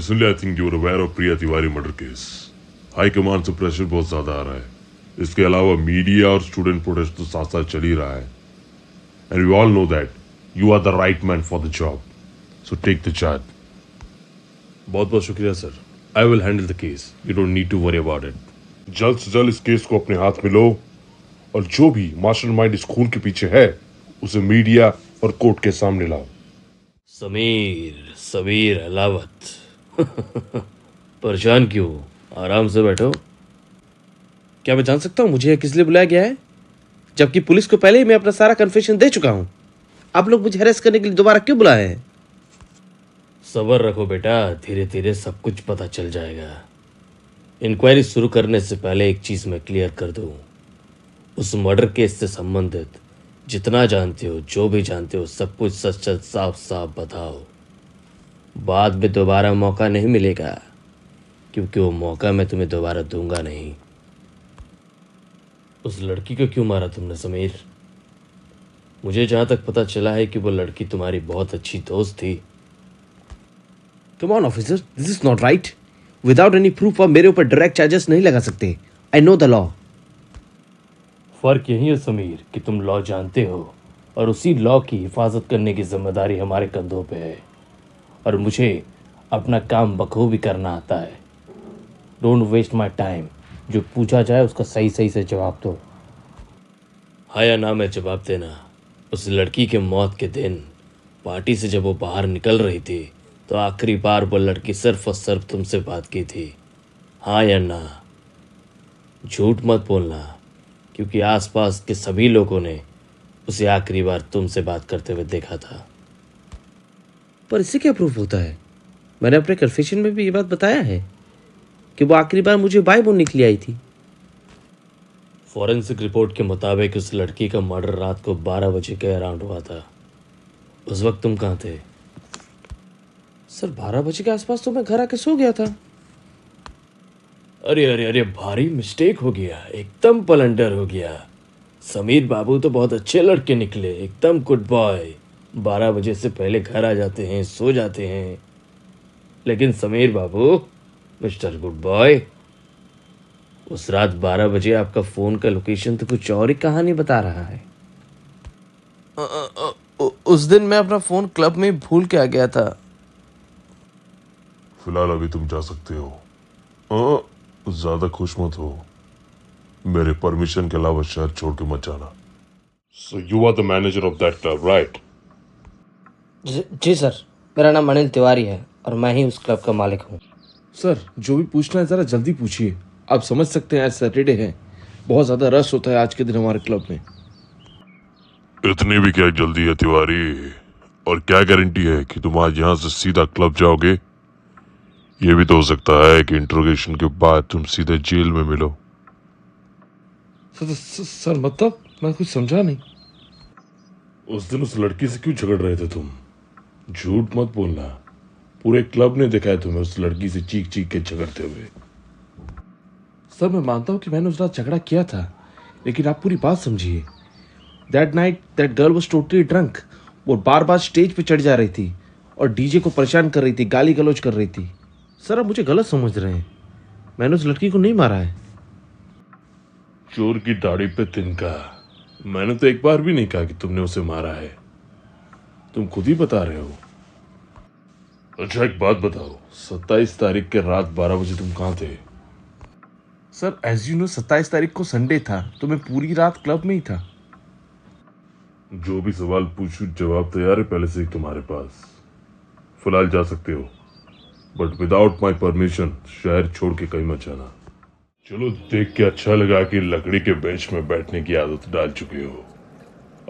Recently, I think you're aware of Priya Tiwari murder case. High command से pressure बहुत ज्यादा आ रहा है। इसके अलावा मीडिया और स्टूडेंट प्रोटेस्ट तो साथ साथ चल ही रहा है। And we all know that you are the right man for the job, so take the charge. बहुत बहुत शुक्रिया sir. I will handle the case, you don't need to worry about it. जल्द से जल्द इस केस को अपने हाथ में लो और जो भी मास्टरमाइंड इस खून के पीछे है उसे मीडिया और कोर्ट के सामने लाओ। समीर अलावत परेशान क्यों? आराम से बैठो। क्या मैं जान सकता हूँ मुझे किस लिए बुलाया गया है? जबकि पुलिस को पहले ही मैं अपना सारा कन्फेशन दे चुका हूँ। आप लोग मुझे हरेस करने के लिए दोबारा क्यों बुलाए हैं? सब्र रखो बेटा, धीरे धीरे सब कुछ पता चल जाएगा। इंक्वायरी शुरू करने से पहले एक चीज मैं क्लियर कर दूं, उस मर्डर केस से संबंधित जितना जानते हो, जो भी जानते हो, सब कुछ सच सच साफ साफ बताओ। बाद में दोबारा मौका नहीं मिलेगा, क्योंकि वो मौका मैं तुम्हें दोबारा दूंगा नहीं। उस लड़की को क्यों मारा तुमने समीर? मुझे जहां तक पता चला है कि वो लड़की तुम्हारी बहुत अच्छी दोस्त थी। Come on officer, this is not right. Without any proof आप मेरे ऊपर डायरेक्ट चार्जेस नहीं लगा सकते। I know the law. फर्क यही है समीर कि तुम लॉ जानते हो और उसी लॉ की हिफाजत करने की जिम्मेदारी हमारे कंधों पे है, और मुझे अपना काम बखूबी करना आता है। Don't waste my time. जो पूछा जाए उसका सही सही से जवाब दो। हाँ या ना में जवाब देना। उस लड़की के मौत के दिन पार्टी से जब वो बाहर निकल रही थी तो आखिरी बार वो लड़की सिर्फ और सिर्फ तुमसे बात की थी। हाँ या ना? झूठ मत बोलना, क्योंकि आसपास के सभी लोगों ने उसे आखिरी बार तुमसे बात करते हुए देखा था। पर इससे क्या प्रूफ होता है? मैंने अपने कन्फेशन में भी ये बात बताया है कि वो आखिरी बार मुझे बाय बोलने के लिए आई थी। फॉरेंसिक रिपोर्ट के मुताबिक उस लड़की का मर्डर रात को 12 बजे के अराउंड हुआ था। उस वक्त तुम कहाँ थे? सर 12 बजे के आसपास तो मैं घर आके सो गया था। अरे अरे अरे, भारी मिस्टेक हो गया, एकदम पलंडर हो गया। समीर बाबू तो बहुत अच्छे लड़के निकले, एकदम गुड बॉय। 12 बजे से पहले घर आ जाते हैं, सो जाते हैं। लेकिन समीर बाबू, मिस्टर गुड बॉय, उस रात 12 बजे आपका फोन का लोकेशन तो कुछ और ही कहानी बता रहा है। उस दिन मैं अपना फोन क्लब में भूल के आ गया था। फिलहाल अभी तुम जा सकते हो। ज्यादा खुश मत हो। मेरे परमिशन के अलावा शहर छोड़ के मत जाना। So you are the manager of that club, right? जी सर, मेरा नाम अनिल तिवारी है और मैं ही उस क्लब का मालिक हूँ। सर जो भी पूछना है ज़रा जल्दी पूछिए। आप समझ सकते हैं आज सैटरडे है, बहुत ज़्यादा रश होता है आज के दिन हमारे क्लब में। इतनी भी क्या जल्दी है तिवारी? और क्या गारंटी है कि तुम आज यहाँ से सीधा क्लब जाओगे? ये भी तो हो सकता है कि इंट्रोगेशन के बाद तुम सीधे जेल में मिलो। सर मतलब मैं कुछ समझा नहीं। उस दिन उस लड़की से क्यों झगड़ रहे थे तुम? झूठ मत बोलना। पूरे क्लब ने देखा है तुम्हें उस लड़की से चीख चीख के झगड़ते हुए। सर मैं मानता हूँ कि मैंने उस रात झगड़ा किया था, लेकिन आप पूरी बात समझिए। That night that girl was totally drunk. वो बार बार स्टेज पे चढ़ जा रही थी और डीजे को परेशान कर रही थी, गाली गलौज कर रही थी। सर आप मुझे गलत समझ रहे हैं, मैंने उस लड़की को नहीं मारा है। चोर की दाढ़ी पे तिनका। मैंने तो एक बार भी नहीं कहा कि तुमने उसे मारा है। तुम खुद ही बता रहे हो। अच्छा एक बात बताओ, 27 तारीख के रात 12 बजे तुम कहाँ थे? सर एज यू नो 27 तारीख को संडे था, तो मैं पूरी रात क्लब में ही था। जो भी सवाल पूछूं जवाब तैयार है पहले से ही तुम्हारे पास। फिलहाल जा सकते हो, बट विदाउट माई परमिशन शहर छोड़ के कहीं मत जाना। चलो देख के अच्छा लगा कि लकड़ी के बेंच में बैठने की आदत डाल चुके हो।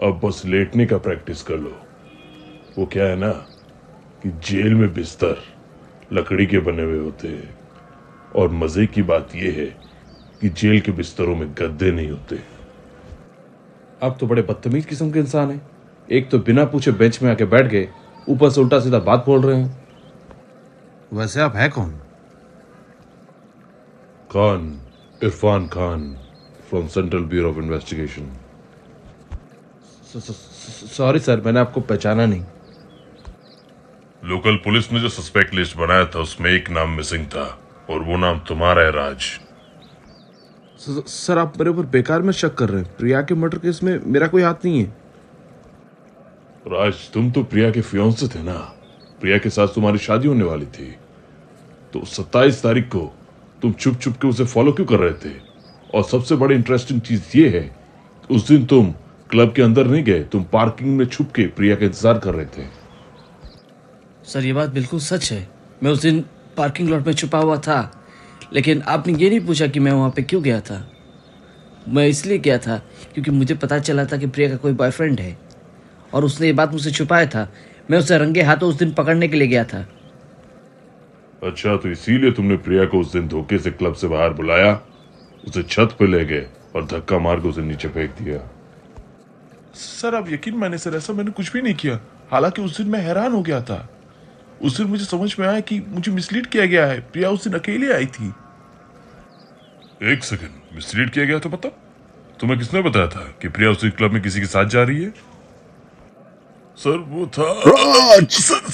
अब बस लेटने का प्रैक्टिस कर लो। वो क्या है ना कि जेल में बिस्तर लकड़ी के बने हुए होते हैं, और मजे की बात यह है कि जेल के बिस्तरों में गद्दे नहीं होते। आप तो बड़े बदतमीज किस्म के इंसान हैं। एक तो बिना पूछे बेंच में आके बैठ गए, ऊपर से उल्टा सीधा बात बोल रहे हैं। वैसे आप है कौन? Khan, Irfan Khan from central bureau of investigation. Sorry sir, मैंने आपको पहचाना नहीं। लोकल पुलिस ने जो सस्पेक्ट लिस्ट बनाया था उसमें एक नाम मिसिंग था और वो नाम तुम्हारा है, राज। सर आप मेरे ऊपर बेकार में शक कर रहे हैं। प्रिया के मर्डर केस में मेरा कोई हाथ नहीं है। राज, तुम तो प्रिया के फियांसे थे ना। प्रिया के साथ तुम्हारी शादी होने वाली थी, तो 27 तारीख को तुम छुप छुप के उसे फॉलो क्यों कर रहे थे? और सबसे बड़ी इंटरेस्टिंग चीज ये है, उस दिन तुम क्लब के अंदर नहीं गए, तुम पार्किंग में छुप के प्रिया का इंतजार कर रहे थे। सर ये बात बिल्कुल सच है। मैं उस दिन पार्किंग लॉट में छुपा हुआ था, लेकिन आपने ये नहीं पूछा कि मैं वहाँ पे क्यों गया था। मैं इसलिए गया था क्योंकि मुझे पता चला था कि प्रिया का कोई बॉयफ्रेंड है और उसने ये बात मुझसे छुपाया था। मैं उसे रंगे हाथों उस दिन पकड़ने के लिए गया था। अच्छा, तो इसीलिए तुमने प्रिया को उस दिन धोखे से क्लब से बाहर बुलाया, उसे छत पे ले गए और धक्का मार के उसे नीचे फेंक दिया। सर आप यकीन माने सर, ऐसा मैंने कुछ भी नहीं किया। हालांकि उस दिन मैं हैरान हो गया था। उस दिन मुझे समझ में आया कि मुझे मिसलीड किया गया है। प्रिया उस दिन अकेले आई थी। एक सेकंड, मिसलीड किया गया तो मतलब? तुम्हें किसने बताया था कि प्रिया उसी क्लब में किसी के साथ जा रही है? सर वो था राज! सर,